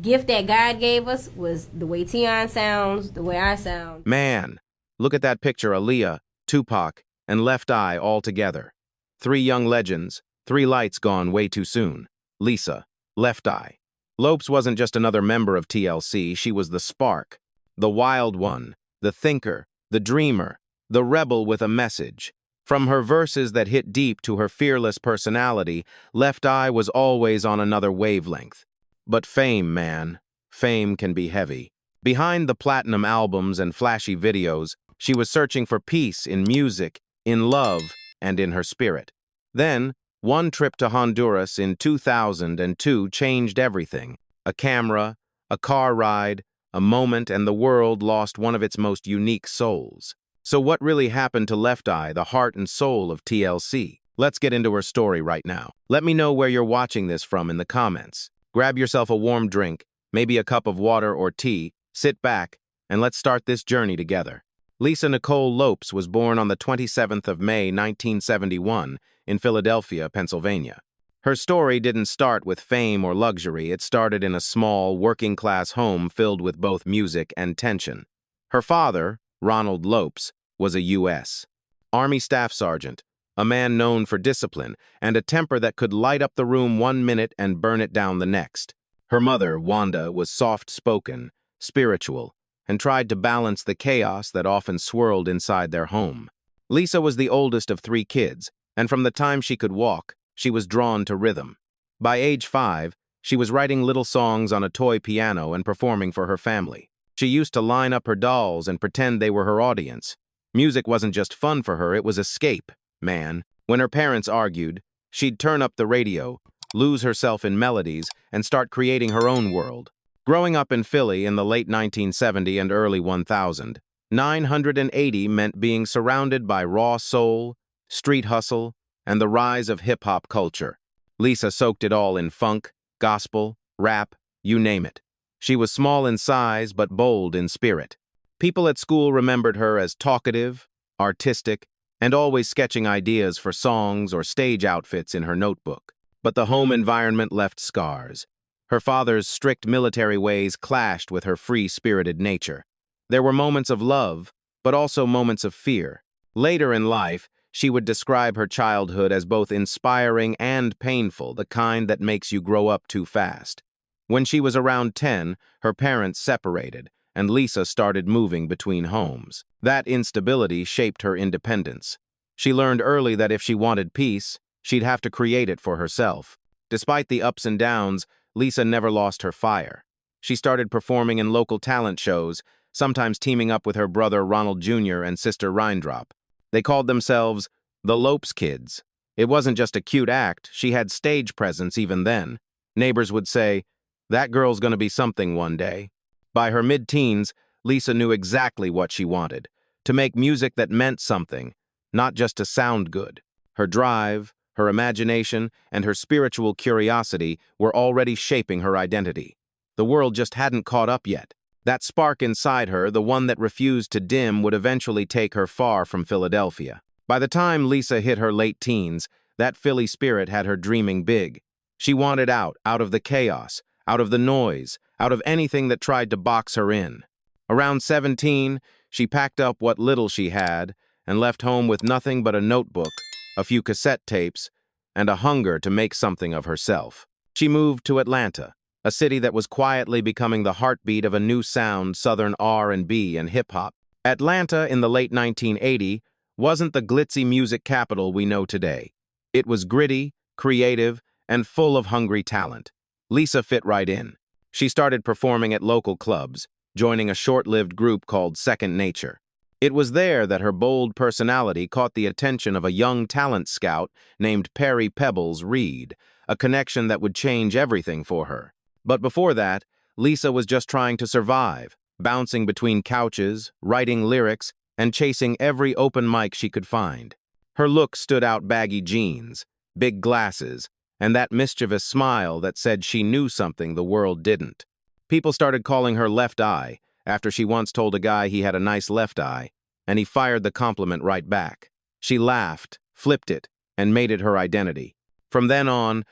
gift that God gave us was the way Tion sounds, the way I sound. Man, look at that picture, Aaliyah, Tupac, and Left Eye all together. Three young legends, three lights gone way too soon. Lisa, Left Eye. Lopes wasn't just another member of TLC, she was the spark, the wild one, the thinker, the dreamer, the rebel with a message. From her verses that hit deep to her fearless personality, Left Eye was always on another wavelength. But fame, man, fame can be heavy. Behind the platinum albums and flashy videos, she was searching for peace in music, in love, and in her spirit. Then, one trip to Honduras in 2002 changed everything. A camera, a car ride, a moment, and the world lost one of its most unique souls. So what really happened to Left Eye, the heart and soul of TLC? Let's get into her story right now. Let me know where you're watching this from in the comments. Grab yourself a warm drink, maybe a cup of water or tea, sit back, and let's start this journey together. Lisa Nicole Lopes was born on the 27th of May, 1971, in Philadelphia, Pennsylvania. Her story didn't start with fame or luxury. It started in a small, working-class home filled with both music and tension. Her father, Ronald Lopes, was a U.S. Army Staff Sergeant, a man known for discipline and a temper that could light up the room one minute and burn it down the next. Her mother, Wanda, was soft-spoken, spiritual, and tried to balance the chaos that often swirled inside their home. Lisa was the oldest of three kids, and from the time she could walk, she was drawn to rhythm. By age 5, she was writing little songs on a toy piano and performing for her family. She used to line up her dolls and pretend they were her audience. Music wasn't just fun for her, it was escape, man. When her parents argued, she'd turn up the radio, lose herself in melodies, and start creating her own world. Growing up in Philly in the late 1970 and early 1000, 980 meant being surrounded by raw soul, street hustle, and the rise of hip-hop culture. Lisa soaked it all in funk, gospel, rap, you name it. She was small in size but bold in spirit. People at school remembered her as talkative, artistic, and always sketching ideas for songs or stage outfits in her notebook. But the home environment left scars. Her father's strict military ways clashed with her free-spirited nature. There were moments of love, but also moments of fear. Later in life, she would describe her childhood as both inspiring and painful, the kind that makes you grow up too fast. When she was around 10, her parents separated, and Lisa started moving between homes. That instability shaped her independence. She learned early that if she wanted peace, she'd have to create it for herself. Despite the ups and downs, Lisa never lost her fire. She started performing in local talent shows, sometimes teaming up with her brother Ronald Jr. and sister Raindrop. They called themselves the Lopes Kids. It wasn't just a cute act, she had stage presence even then. Neighbors would say, "That girl's gonna be something one day." By her mid-teens, Lisa knew exactly what she wanted, to make music that meant something, not just to sound good. Her drive, her imagination, and her spiritual curiosity were already shaping her identity. The world just hadn't caught up yet. That spark inside her, the one that refused to dim, would eventually take her far from Philadelphia. By the time Lisa hit her late teens, that Philly spirit had her dreaming big. She wanted out of the chaos, out of the noise, out of anything that tried to box her in. Around 17, she packed up what little she had and left home with nothing but a notebook, a few cassette tapes, and a hunger to make something of herself. She moved to Atlanta, a city that was quietly becoming the heartbeat of a new sound, Southern R&B and hip-hop. Atlanta in the late 1980s wasn't the glitzy music capital we know today. It was gritty, creative, and full of hungry talent. Lisa fit right in. She started performing at local clubs, joining a short-lived group called Second Nature. It was there that her bold personality caught the attention of a young talent scout named Perry Pebbles Reed, a connection that would change everything for her. But before that, Lisa was just trying to survive, bouncing between couches, writing lyrics, and chasing every open mic she could find. Her look stood out: baggy jeans, big glasses, and that mischievous smile that said she knew something the world didn't. People started calling her Left Eye after she once told a guy he had a nice left eye, and he fired the compliment right back. She laughed, flipped it, and made it her identity. From then on,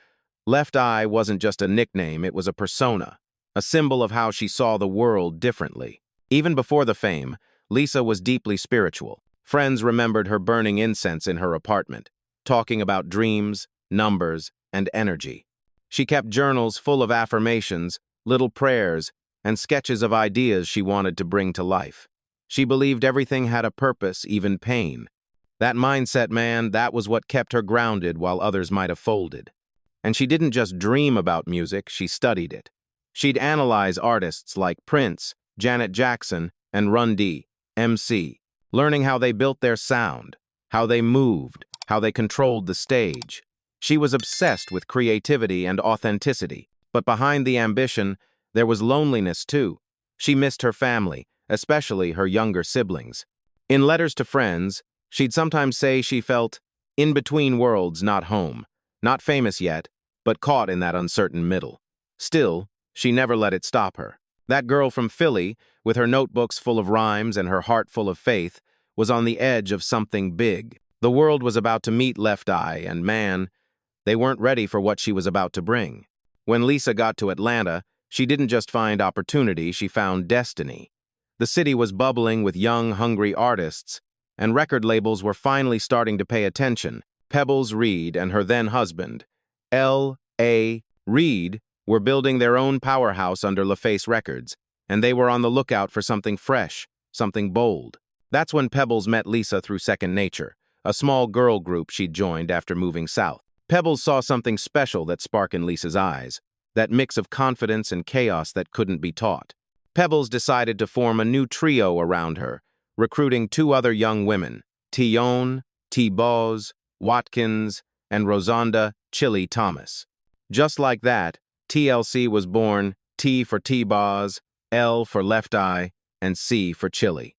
Left Eye wasn't just a nickname, it was a persona. a symbol of how she saw the world differently. Even before the fame, Lisa was deeply spiritual. Friends remembered her burning incense in her apartment, talking about dreams, numbers, and energy. She kept journals full of affirmations, little prayers, and sketches of ideas she wanted to bring to life. She believed everything had a purpose, even pain. That mindset, man, that was what kept her grounded while others might have folded. And she didn't just dream about music, she studied it. She'd analyze artists like Prince, Janet Jackson, and Run D, MC, learning how they built their sound, how they moved, how they controlled the stage. She was obsessed with creativity and authenticity, but behind the ambition, there was loneliness too. She missed her family, especially her younger siblings. In letters to friends, she'd sometimes say she felt in between worlds, not home, not famous yet, but caught in that uncertain middle. Still, she never let it stop her. That girl from Philly, with her notebooks full of rhymes and her heart full of faith, was on the edge of something big. The world was about to meet Left Eye, and man, they weren't ready for what she was about to bring. When Lisa got to Atlanta, she didn't just find opportunity, she found destiny. The city was bubbling with young, hungry artists, and record labels were finally starting to pay attention. Pebbles Reed and her then-husband, L.A. Reid, were building their own powerhouse under LaFace Records, and they were on the lookout for something fresh, something bold. That's when Pebbles met Lisa through Second Nature, a small girl group she'd joined after moving south. Pebbles saw something special that sparked in Lisa's eyes, that mix of confidence and chaos that couldn't be taught. Pebbles decided to form a new trio around her, recruiting two other young women, Tion, T-Boz, Watkins, and Rosanda Chili Thomas. Just like that, TLC was born, T for T-Boz, L for Left Eye, and C for Chili.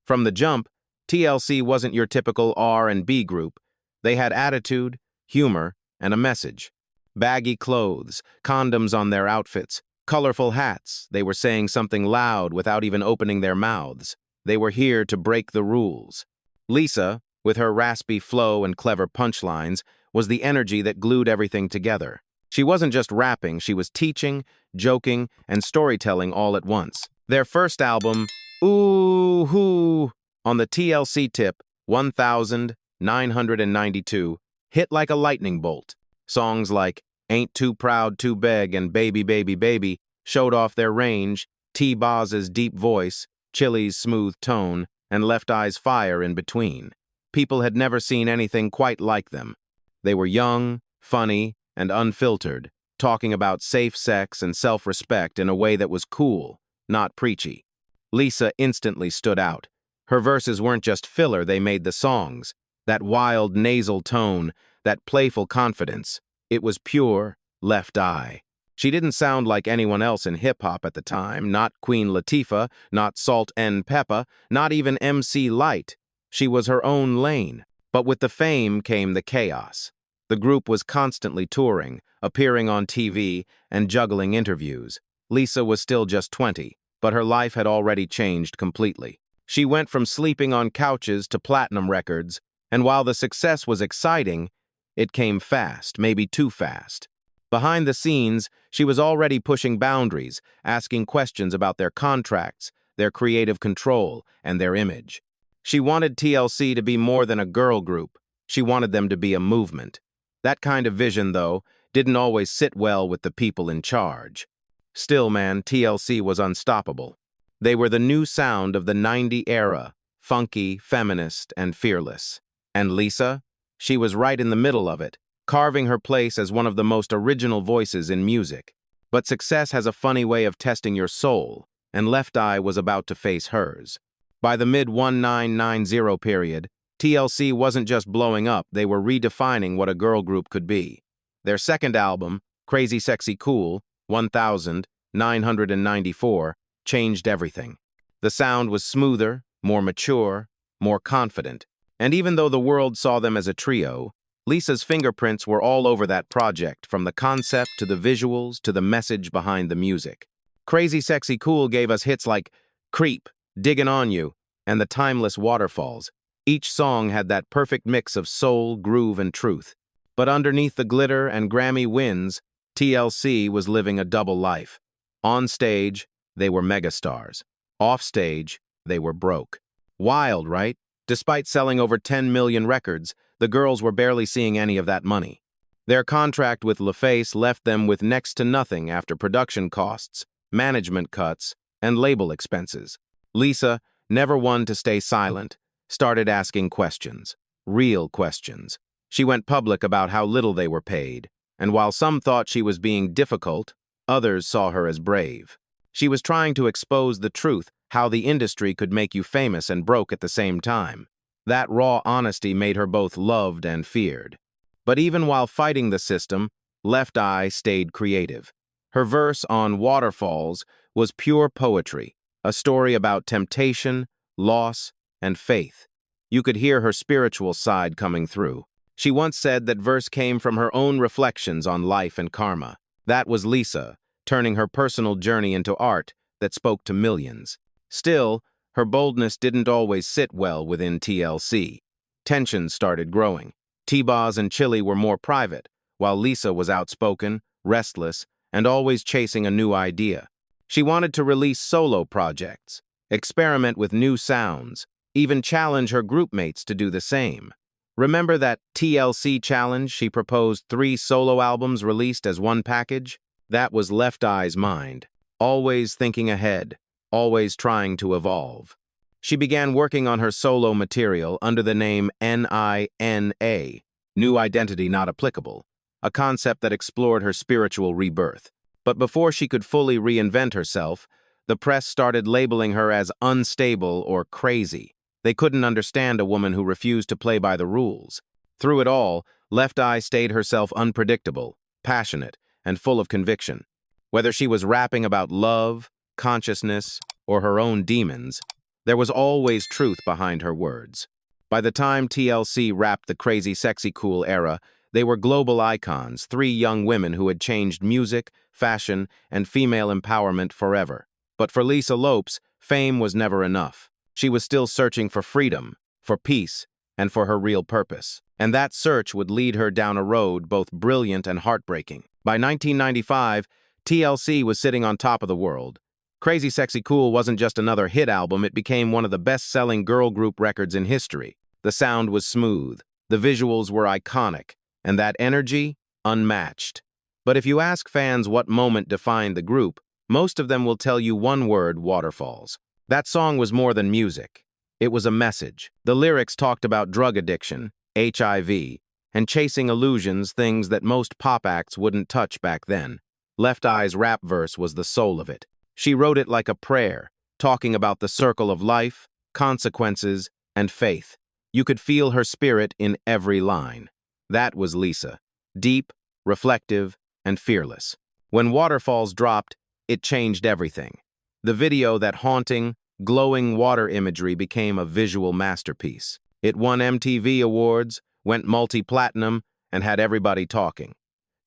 From the jump, TLC wasn't your typical R&B group. They had attitude, humor, and a message. Baggy clothes, condoms on their outfits, colorful hats. They were saying something loud without even opening their mouths. They were here to break the rules. Lisa, with her raspy flow and clever punchlines, was the energy that glued everything together. She wasn't just rapping, she was teaching, joking, and storytelling all at once. Their first album, Ooh Hoo, on the TLC tip 1992, hit like a lightning bolt. Songs like Ain't Too Proud to Beg and Baby Baby Baby showed off their range, T-Boz's deep voice, Chili's smooth tone, and Left Eye's fire in between. People had never seen anything quite like them. They were young, funny, and unfiltered, talking about safe sex and self-respect in a way that was cool, not preachy. Lisa instantly stood out. Her verses weren't just filler, they made the songs. That wild nasal tone, that playful confidence. It was pure Left Eye. She didn't sound like anyone else in hip-hop at the time, not Queen Latifah, not Salt N. Peppa, not even MC Lyte. She was her own lane. But with the fame came the chaos. The group was constantly touring, appearing on TV, and juggling interviews. Lisa was still just 20, but her life had already changed completely. She went from sleeping on couches to platinum records, and while the success was exciting, it came fast, maybe too fast. Behind the scenes, she was already pushing boundaries, asking questions about their contracts, their creative control, and their image. She wanted TLC to be more than a girl group. She wanted them to be a movement. That kind of vision, though, didn't always sit well with the people in charge. Still, man, TLC was unstoppable. They were the new sound of the '90s era, funky, feminist, and fearless. And Lisa? She was right in the middle of it, carving her place as one of the most original voices in music. But success has a funny way of testing your soul, and Left Eye was about to face hers. By the mid-1990 period, TLC wasn't just blowing up, they were redefining what a girl group could be. Their second album, Crazy Sexy Cool, 1994, changed everything. The sound was smoother, more mature, more confident. And even though the world saw them as a trio, Lisa's fingerprints were all over that project, from the concept to the visuals to the message behind the music. Crazy Sexy Cool gave us hits like Creep, Diggin' On You, and the timeless Waterfalls. Each song had that perfect mix of soul, groove, and truth. But underneath the glitter and Grammy wins, TLC was living a double life. On stage, they were megastars. Off stage, they were broke. Wild, right? Despite selling over 10 million records, the girls were barely seeing any of that money. Their contract with Lopes left them with next to nothing after production costs, management cuts, and label expenses. Lisa, never one to stay silent, started asking questions. Real questions. She went public about how little they were paid, and while some thought she was being difficult, others saw her as brave. She was trying to expose the truth, how the industry could make you famous and broke at the same time. That raw honesty made her both loved and feared. But even while fighting the system, Left Eye stayed creative. Her verse on Waterfalls was pure poetry, a story about temptation, loss, and faith. You could hear her spiritual side coming through. She once said that verse came from her own reflections on life and karma. That was Lisa, turning her personal journey into art that spoke to millions. Still, her boldness didn't always sit well within TLC. Tensions started growing. T-Boz and Chili were more private, while Lisa was outspoken, restless, and always chasing a new idea. She wanted to release solo projects, experiment with new sounds, even challenge her groupmates to do the same. Remember that TLC challenge she proposed 3 solo albums released as one package? That was Left Eye's mind, always thinking ahead, always trying to evolve. She began working on her solo material under the name NINA, New Identity Not Applicable, a concept that explored her spiritual rebirth. But before she could fully reinvent herself, the press started labeling her as unstable or crazy. They couldn't understand a woman who refused to play by the rules. Through it all, Left Eye stayed herself unpredictable, passionate, and full of conviction. Whether she was rapping about love, consciousness, or her own demons, there was always truth behind her words. By the time TLC wrapped the crazy sexy cool era, they were global icons, 3 young women who had changed music, fashion, and female empowerment forever. But for Lisa Lopes, fame was never enough. She was still searching for freedom, for peace, and for her real purpose. And that search would lead her down a road both brilliant and heartbreaking. By 1995, TLC was sitting on top of the world. Crazy Sexy Cool wasn't just another hit album, it became one of the best-selling girl group records in history. The sound was smooth, the visuals were iconic, and that energy, unmatched. But if you ask fans what moment defined the group, most of them will tell you one word: Waterfalls. That song was more than music. It was a message. The lyrics talked about drug addiction, HIV, and chasing illusions, things that most pop acts wouldn't touch back then. Left Eye's rap verse was the soul of it. She wrote it like a prayer, talking about the circle of life, consequences, and faith. You could feel her spirit in every line. That was Lisa. Deep, reflective, and fearless. When Waterfalls dropped, it changed everything. The video, that haunting, glowing water imagery, became a visual masterpiece. It won MTV awards, went multi-platinum, and had everybody talking.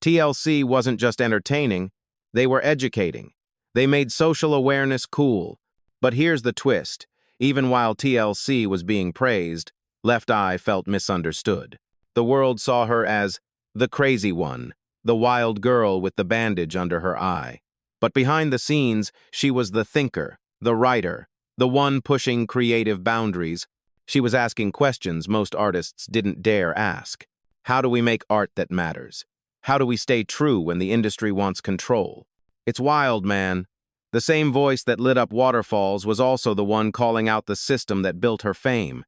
TLC wasn't just entertaining, they were educating. They made social awareness cool. But here's the twist. Even while TLC was being praised, Left Eye felt misunderstood. The world saw her as the crazy one, the wild girl with the bandage under her eye. But behind the scenes, she was the thinker, the writer, the one pushing creative boundaries. She was asking questions most artists didn't dare ask. How do we make art that matters? How do we stay true when the industry wants control? It's wild, man. The same voice that lit up Waterfalls was also the one calling out the system that built her fame.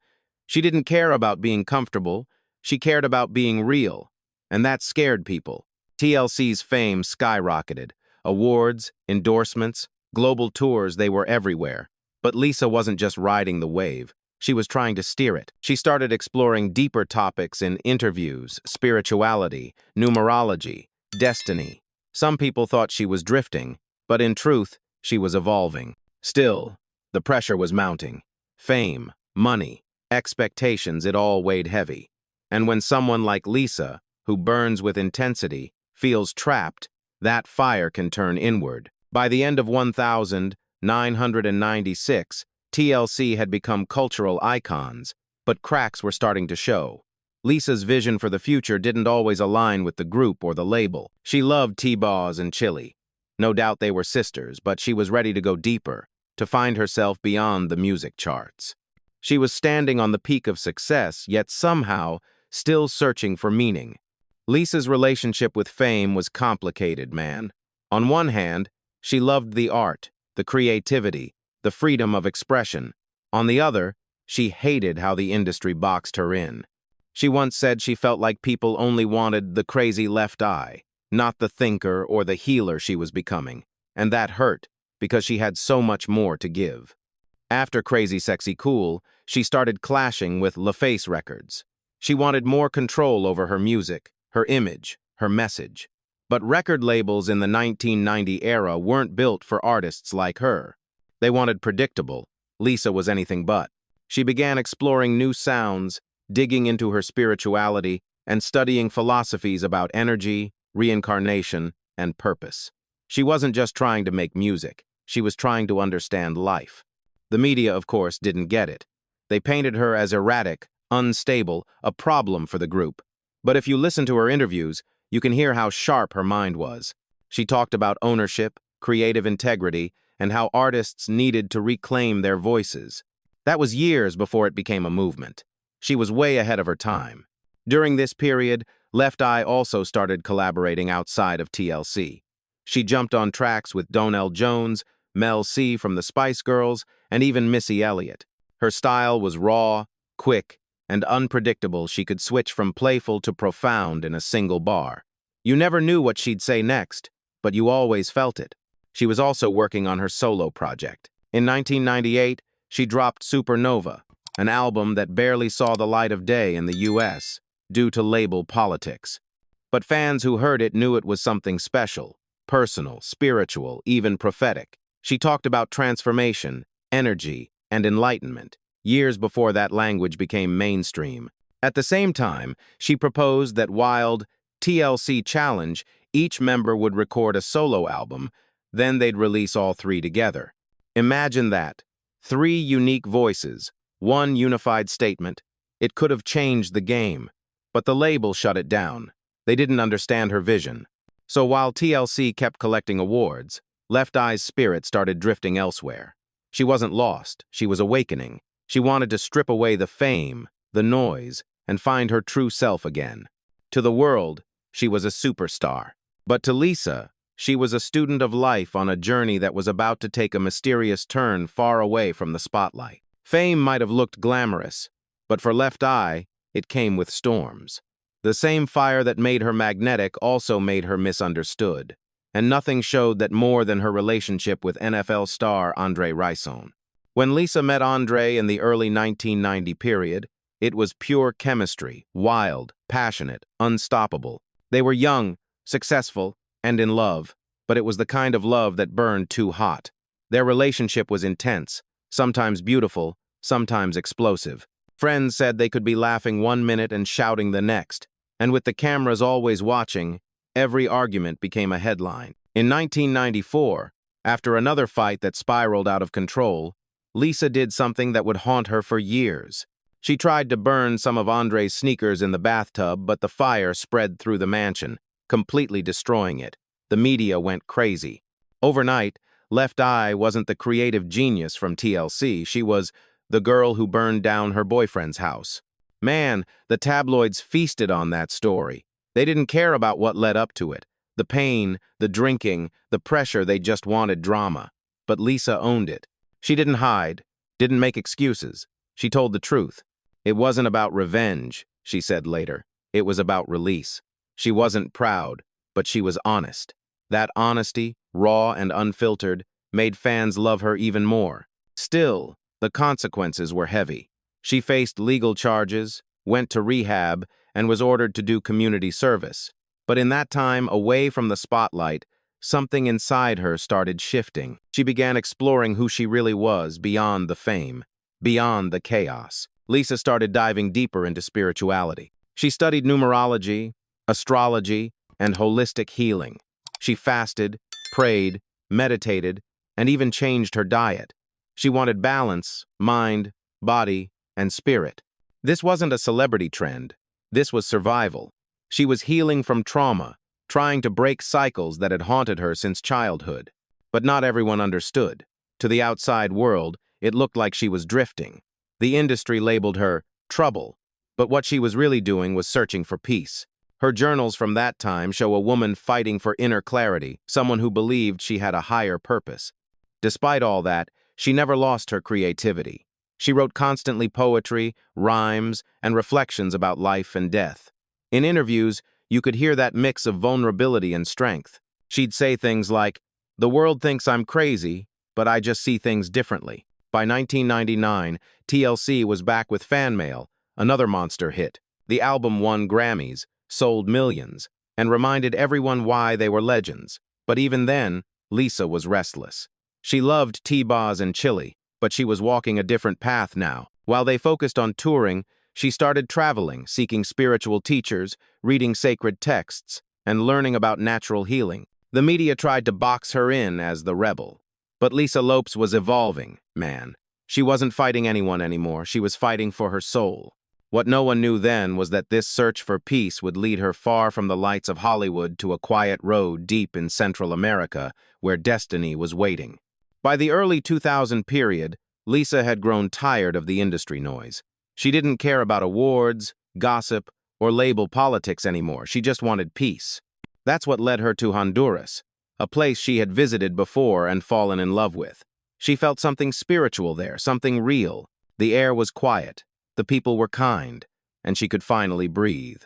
She didn't care about being comfortable. She cared about being real. And that scared people. TLC's fame skyrocketed. Awards, endorsements, global tours, they were everywhere. But Lisa wasn't just riding the wave. She was trying to steer it. She started exploring deeper topics in interviews: spirituality, numerology, destiny. Some people thought she was drifting, but in truth, she was evolving. Still, the pressure was mounting. Fame, money, expectations, it all weighed heavy. And when someone like Lisa, who burns with intensity, feels trapped, that fire can turn inward. By the end of 1996, TLC had become cultural icons, but cracks were starting to show. Lisa's vision for the future didn't always align with the group or the label. She loved T-Boz and Chili. No doubt they were sisters, but she was ready to go deeper, to find herself beyond the music charts. She was standing on the peak of success, yet somehow still searching for meaning. Lisa's relationship with fame was complicated, man. On one hand, she loved the art, the creativity, the freedom of expression. On the other, she hated how the industry boxed her in. She once said she felt like people only wanted the crazy left eye, not the thinker or the healer she was becoming. And that hurt, because she had so much more to give. After Crazy Sexy Cool, she started clashing with LaFace Records. She wanted more control over her music, her image, her message. But record labels in the 1990 era weren't built for artists like her. They wanted predictable. Lisa was anything but. She began exploring new sounds, digging into her spirituality, and studying philosophies about energy, reincarnation, and purpose. She wasn't just trying to make music. She was trying to understand life. The media, of course, didn't get it. They painted her as erratic, unstable, a problem for the group. But if you listen to her interviews, you can hear how sharp her mind was. She talked about ownership, creative integrity, and how artists needed to reclaim their voices. That was years before it became a movement. She was way ahead of her time. During this period, Left Eye also started collaborating outside of TLC. She jumped on tracks with Donell Jones, Mel C from the Spice Girls, and even Missy Elliott. Her style was raw, quick, and unpredictable. She could switch from playful to profound in a single bar. You never knew what she'd say next, but you always felt it. She was also working on her solo project. In 1998, she dropped Supernova, an album that barely saw the light of day in the US due to label politics. But fans who heard it knew it was something special, personal, spiritual, even prophetic. She talked about transformation, energy, and enlightenment, years before that language became mainstream. At the same time, she proposed that wild TLC challenge, each member would record a solo album, then they'd release all three together. Imagine that. 3 unique voices, 1 unified statement. It could have changed the game, but the label shut it down. They didn't understand her vision. So while TLC kept collecting awards, Left Eye's spirit started drifting elsewhere. She wasn't lost, she was awakening. She wanted to strip away the fame, the noise, and find her true self again. To the world, she was a superstar. But to Lisa, she was a student of life on a journey that was about to take a mysterious turn far away from the spotlight. Fame might have looked glamorous, but for Left Eye, it came with storms. The same fire that made her magnetic also made her misunderstood. And nothing showed that more than her relationship with NFL star Andre Rison. When Lisa met Andre in the early 1990 period, it was pure chemistry, wild, passionate, unstoppable. They were young, successful, and in love, but it was the kind of love that burned too hot. Their relationship was intense, sometimes beautiful, sometimes explosive. Friends said they could be laughing one minute and shouting the next, and with the cameras always watching, every argument became a headline. In 1994, after another fight that spiraled out of control, Lisa did something that would haunt her for years. She tried to burn some of Andre's sneakers in the bathtub, but the fire spread through the mansion, completely destroying it. The media went crazy. Overnight, Left Eye wasn't the creative genius from TLC. She was the girl who burned down her boyfriend's house. Man, the tabloids feasted on that story. They didn't care about what led up to it. The pain, the drinking, the pressure, they just wanted drama. But Lisa owned it. She didn't hide, didn't make excuses. She told the truth. It wasn't about revenge, she said later. It was about release. She wasn't proud, but she was honest. That honesty, raw and unfiltered, made fans love her even more. Still, the consequences were heavy. She faced legal charges, went to rehab, and was ordered to do community service. But in that time, away from the spotlight, something inside her started shifting. She began exploring who she really was beyond the fame, beyond the chaos. Lisa started diving deeper into spirituality. She studied numerology, astrology, and holistic healing. She fasted, prayed, meditated, and even changed her diet. She wanted balance, mind, body, and spirit. This wasn't a celebrity trend. This was survival. She was healing from trauma, trying to break cycles that had haunted her since childhood. But not everyone understood. To the outside world, it looked like she was drifting. The industry labeled her trouble, but what she was really doing was searching for peace. Her journals from that time show a woman fighting for inner clarity, someone who believed she had a higher purpose. Despite all that, she never lost her creativity. She wrote constantly poetry, rhymes, and reflections about life and death. In interviews, you could hear that mix of vulnerability and strength. She'd say things like, "The world thinks I'm crazy, but I just see things differently." By 1999, TLC was back with Fan Mail, another monster hit. The album won Grammys, sold millions, and reminded everyone why they were legends. But even then, Lisa was restless. She loved T-Boz and chili, but she was walking a different path now. While they focused on touring, she started traveling, seeking spiritual teachers, reading sacred texts, and learning about natural healing. The media tried to box her in as the rebel. But Lisa Lopes was evolving, man. She wasn't fighting anyone anymore, she was fighting for her soul. What no one knew then was that this search for peace would lead her far from the lights of Hollywood to a quiet road deep in Central America, where destiny was waiting. By the early 2000 period, Lisa had grown tired of the industry noise. She didn't care about awards, gossip, or label politics anymore. She just wanted peace. That's what led her to Honduras, a place she had visited before and fallen in love with. She felt something spiritual there, something real. The air was quiet, the people were kind, and she could finally breathe.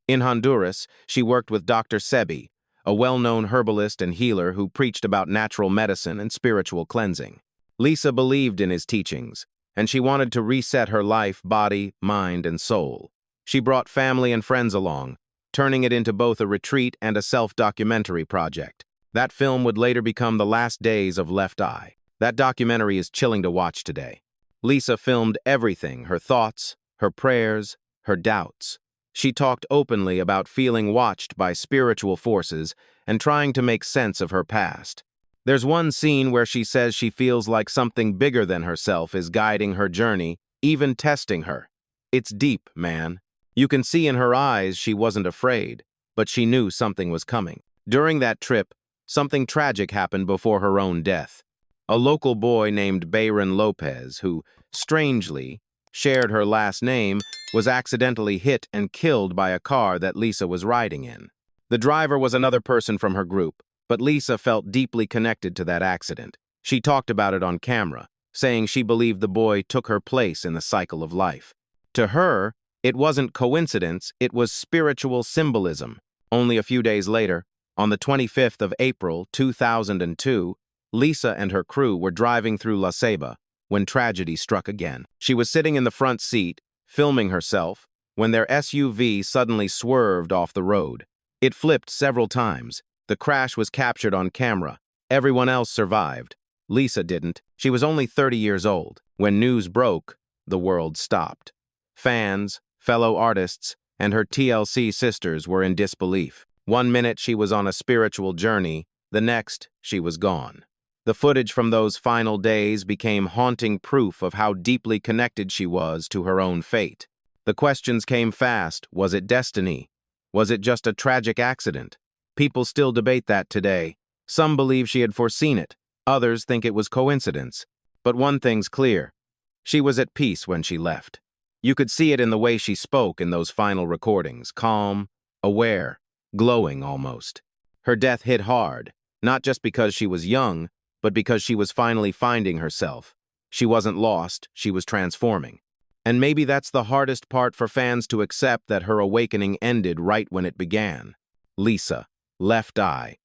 In Honduras, she worked with Dr. Sebi, a well-known herbalist and healer who preached about natural medicine and spiritual cleansing. Lisa believed in his teachings, and she wanted to reset her life, body, mind, and soul. She brought family and friends along, turning it into both a retreat and a self-documentary project. That film would later become The Last Days of Left Eye. That documentary is chilling to watch today. Lisa filmed everything, her thoughts, her prayers, her doubts. She talked openly about feeling watched by spiritual forces and trying to make sense of her past. There's one scene where she says she feels like something bigger than herself is guiding her journey, even testing her. It's deep, man. You can see in her eyes she wasn't afraid, but she knew something was coming. During that trip, something tragic happened before her own death. A local boy named Bayron Lopes, who, strangely, shared her last name, was accidentally hit and killed by a car that Lisa was riding in. The driver was another person from her group, but Lisa felt deeply connected to that accident. She talked about it on camera, saying she believed the boy took her place in the cycle of life. To her, it wasn't coincidence, it was spiritual symbolism. Only a few days later, on the 25th of April, 2002, Lisa and her crew were driving through La Ceiba when tragedy struck again. She was sitting in the front seat, filming herself, when their SUV suddenly swerved off the road. It flipped several times. The crash was captured on camera. Everyone else survived. Lisa didn't. She was only 30 years old. When news broke, the world stopped. Fans, fellow artists, and her TLC sisters were in disbelief. One minute she was on a spiritual journey, the next she was gone. The footage from those final days became haunting proof of how deeply connected she was to her own fate. The questions came fast. Was it destiny? Was it just a tragic accident? People still debate that today. Some believe she had foreseen it. Others think it was coincidence. But one thing's clear. She was at peace when she left. You could see it in the way she spoke in those final recordings, calm, aware, glowing almost. Her death hit hard, not just because she was young, but because she was finally finding herself. She wasn't lost, she was transforming. And maybe that's the hardest part for fans to accept, that her awakening ended right when it began. Lisa, Left Eye.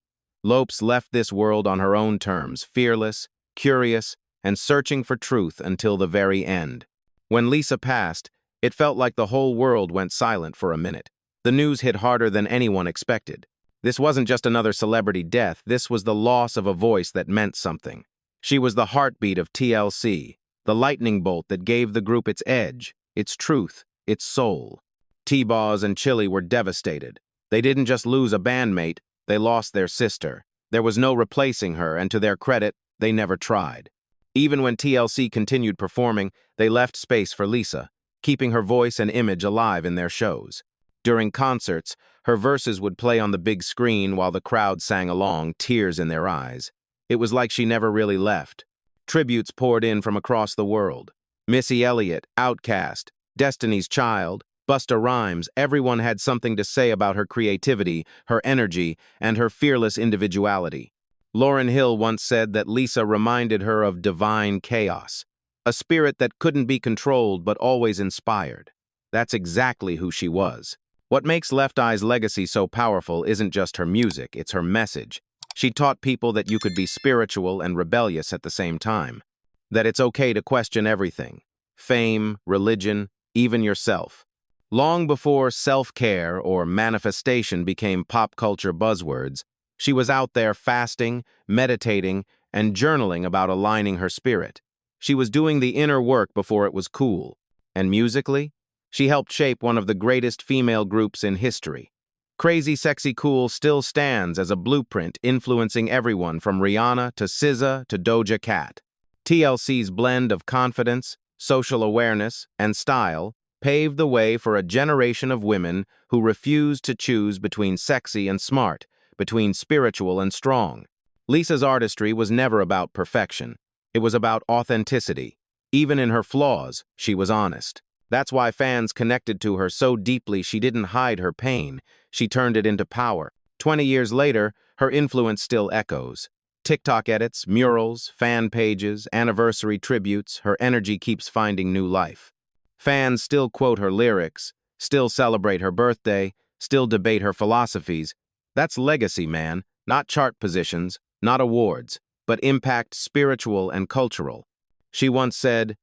Lopes left this world on her own terms, fearless, curious, and searching for truth until the very end. When Lisa passed, it felt like the whole world went silent for a minute. The news hit harder than anyone expected. This wasn't just another celebrity death, this was the loss of a voice that meant something. She was the heartbeat of TLC, the lightning bolt that gave the group its edge, its truth, its soul. T-Boz and Chili were devastated. They didn't just lose a bandmate, they lost their sister. There was no replacing her, and to their credit, they never tried. Even when TLC continued performing, they left space for Lisa, keeping her voice and image alive in their shows. During concerts, her verses would play on the big screen while the crowd sang along, tears in their eyes. It was like she never really left. Tributes poured in from across the world. Missy Elliott, Outkast, Destiny's Child, Busta Rhymes, everyone had something to say about her creativity, her energy, and her fearless individuality. Lauryn Hill once said that Lisa reminded her of divine chaos, a spirit that couldn't be controlled but always inspired. That's exactly who she was. What makes Left Eye's legacy so powerful isn't just her music, it's her message. She taught people that you could be spiritual and rebellious at the same time. That it's okay to question everything. Fame, religion, even yourself. Long before self-care or manifestation became pop culture buzzwords, she was out there fasting, meditating, and journaling about aligning her spirit. She was doing the inner work before it was cool. And musically, she helped shape one of the greatest female groups in history. Crazy Sexy Cool still stands as a blueprint influencing everyone from Rihanna to SZA to Doja Cat. TLC's blend of confidence, social awareness, and style paved the way for a generation of women who refused to choose between sexy and smart, between spiritual and strong. Lisa's artistry was never about perfection. It was about authenticity. Even in her flaws, she was honest. That's why fans connected to her so deeply. She didn't hide her pain. She turned it into power. 20 years later, her influence still echoes. TikTok edits, murals, fan pages, anniversary tributes, her energy keeps finding new life. Fans still quote her lyrics, still celebrate her birthday, still debate her philosophies. That's legacy, man, not chart positions, not awards, but impact spiritual and cultural. She once said,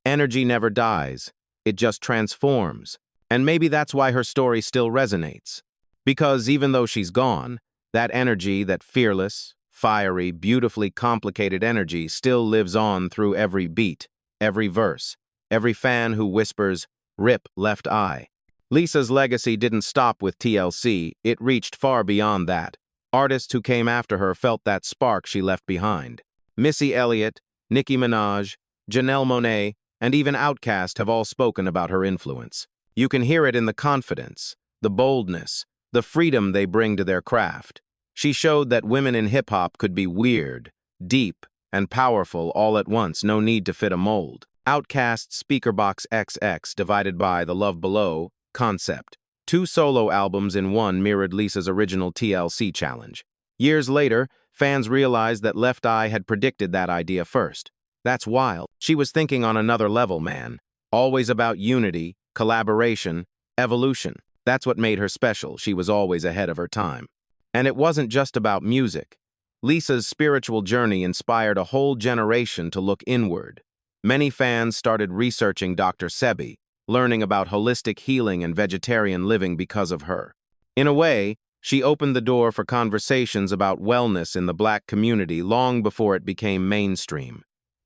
"Energy never dies, it just transforms." And maybe that's why her story still resonates. Because even though she's gone, that energy, that fearless, fiery, beautifully complicated energy still lives on through every beat, every verse, every fan who whispers, "Rip Left Eye." Lisa's legacy didn't stop with TLC, it reached far beyond that. Artists who came after her felt that spark she left behind. Missy Elliott, Nicki Minaj, Janelle Monáe, and even Outkast have all spoken about her influence. You can hear it in the confidence, the boldness, the freedom they bring to their craft. She showed that women in hip-hop could be weird, deep, and powerful all at once, no need to fit a mold. Outkast's Speakerbox XX divided by The Love Below concept. 2 solo albums in one mirrored Lisa's original TLC challenge. Years later, fans realized that Left Eye had predicted that idea first. That's wild. She was thinking on another level, man. Always about unity, collaboration, evolution. That's what made her special. She was always ahead of her time. And it wasn't just about music. Lisa's spiritual journey inspired a whole generation to look inward. Many fans started researching Dr. Sebi, learning about holistic healing and vegetarian living because of her. In a way, she opened the door for conversations about wellness in the Black community long before it became mainstream.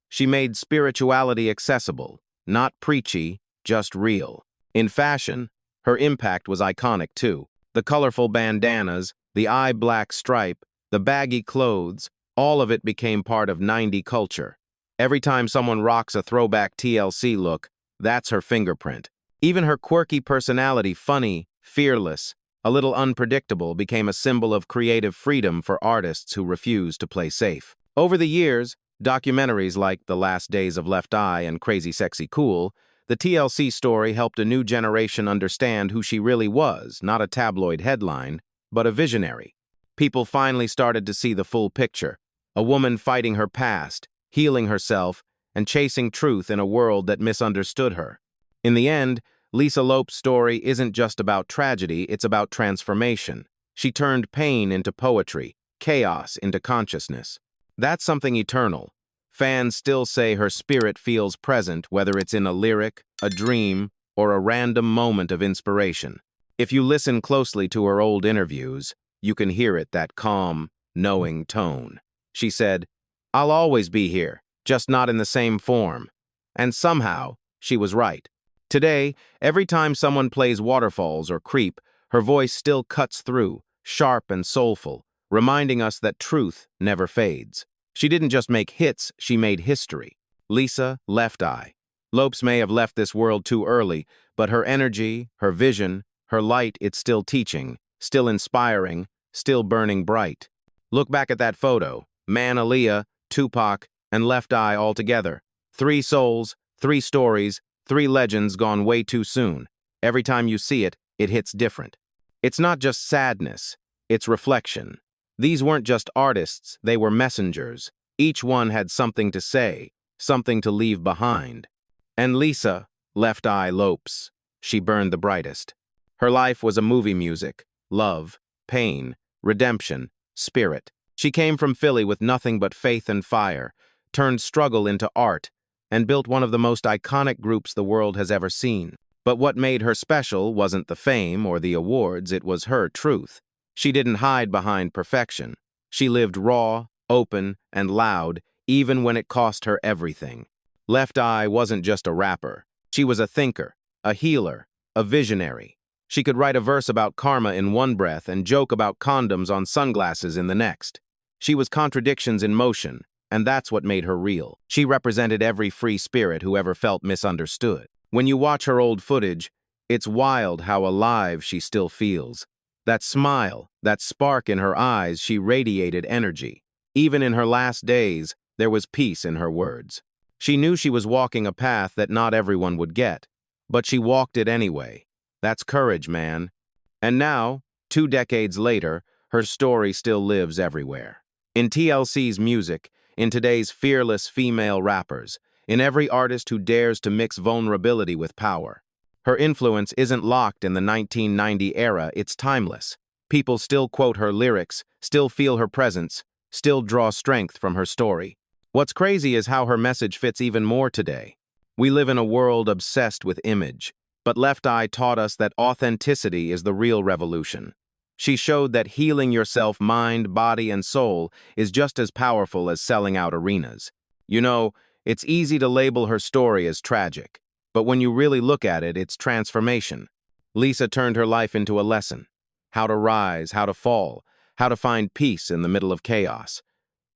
She made spirituality accessible, not preachy, just real. In fashion, her impact was iconic too. The colorful bandanas, the eye-black stripe, the baggy clothes, all of it became part of 90s culture. Every time someone rocks a throwback TLC look, that's her fingerprint. Even her quirky personality, funny, fearless, a little unpredictable, became a symbol of creative freedom for artists who refused to play safe. Over the years, documentaries like The Last Days of Left Eye and Crazy Sexy Cool, the TLC story helped a new generation understand who she really was, not a tabloid headline, but a visionary. People finally started to see the full picture, a woman fighting her past, healing herself, and chasing truth in a world that misunderstood her. In the end, Lisa Lopes' story isn't just about tragedy, it's about transformation. She turned pain into poetry, chaos into consciousness. That's something eternal. Fans still say her spirit feels present, whether it's in a lyric, a dream, or a random moment of inspiration. If you listen closely to her old interviews, you can hear it, that calm, knowing tone. She said, "I'll always be here, just not in the same form." And somehow, she was right. Today, every time someone plays Waterfalls or Creep, her voice still cuts through, sharp and soulful, reminding us that truth never fades. She didn't just make hits, she made history. Lisa Left Eye. Lopes may have left this world too early, but her energy, her vision, Her light, it's still teaching, still inspiring, still burning bright. Look back at that photo. Man, Aaliyah, Tupac, and Left Eye all together. 3 souls, 3 stories, 3 legends gone way too soon. Every time you see it, it hits different. It's not just sadness, it's reflection. These weren't just artists, they were messengers. Each one had something to say, something to leave behind. And Lisa, Left Eye Lopes, she burned the brightest. Her life was a movie music, love, pain, redemption, spirit. She came from Philly with nothing but faith and fire, turned struggle into art, and built one of the most iconic groups the world has ever seen. But what made her special wasn't the fame or the awards, it was her truth. She didn't hide behind perfection. She lived raw, open, and loud, even when it cost her everything. Left Eye wasn't just a rapper. She was a thinker, a healer, a visionary. She could write a verse about karma in one breath and joke about condoms on sunglasses in the next. She was contradictions in motion, and that's what made her real. She represented every free spirit who ever felt misunderstood. When you watch her old footage, it's wild how alive she still feels. That smile, that spark in her eyes, she radiated energy. Even in her last days, there was peace in her words. She knew she was walking a path that not everyone would get, but she walked it anyway. That's courage, man. And now, 2 decades later, her story still lives everywhere. In TLC's music, in today's fearless female rappers, in every artist who dares to mix vulnerability with power. Her influence isn't locked in the 1990 era, it's timeless. People still quote her lyrics, still feel her presence, still draw strength from her story. What's crazy is how her message fits even more today. We live in a world obsessed with image, but Left Eye taught us that authenticity is the real revolution. She showed that healing yourself, mind, body, and soul is just as powerful as selling out arenas. You know, it's easy to label her story as tragic, but when you really look at it, it's transformation. Lisa turned her life into a lesson. How to rise, how to fall, how to find peace in the middle of chaos.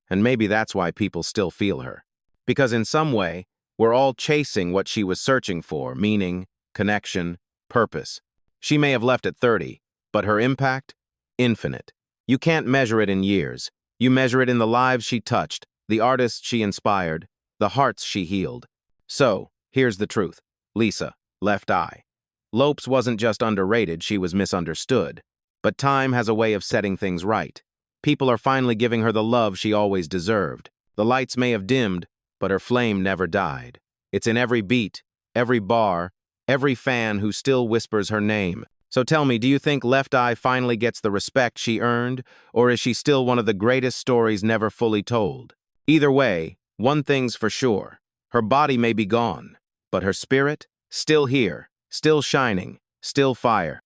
And maybe that's why people still feel her. Because in some way, we're all chasing what she was searching for, meaning, connection, purpose. She may have left at 30, but her impact? Infinite. You can't measure it in years. You measure it in the lives she touched, the artists she inspired, the hearts she healed. So, here's the truth. Lisa, Left Eye. Lopes wasn't just underrated, she was misunderstood. But time has a way of setting things right. People are finally giving her the love she always deserved. The lights may have dimmed, but her flame never died. It's in every beat, every bar, every fan who still whispers her name. So tell me, do you think Left Eye finally gets the respect she earned, or is she still one of the greatest stories never fully told? Either way, one thing's for sure. Her body may be gone, but her spirit, still here, still shining, still fire.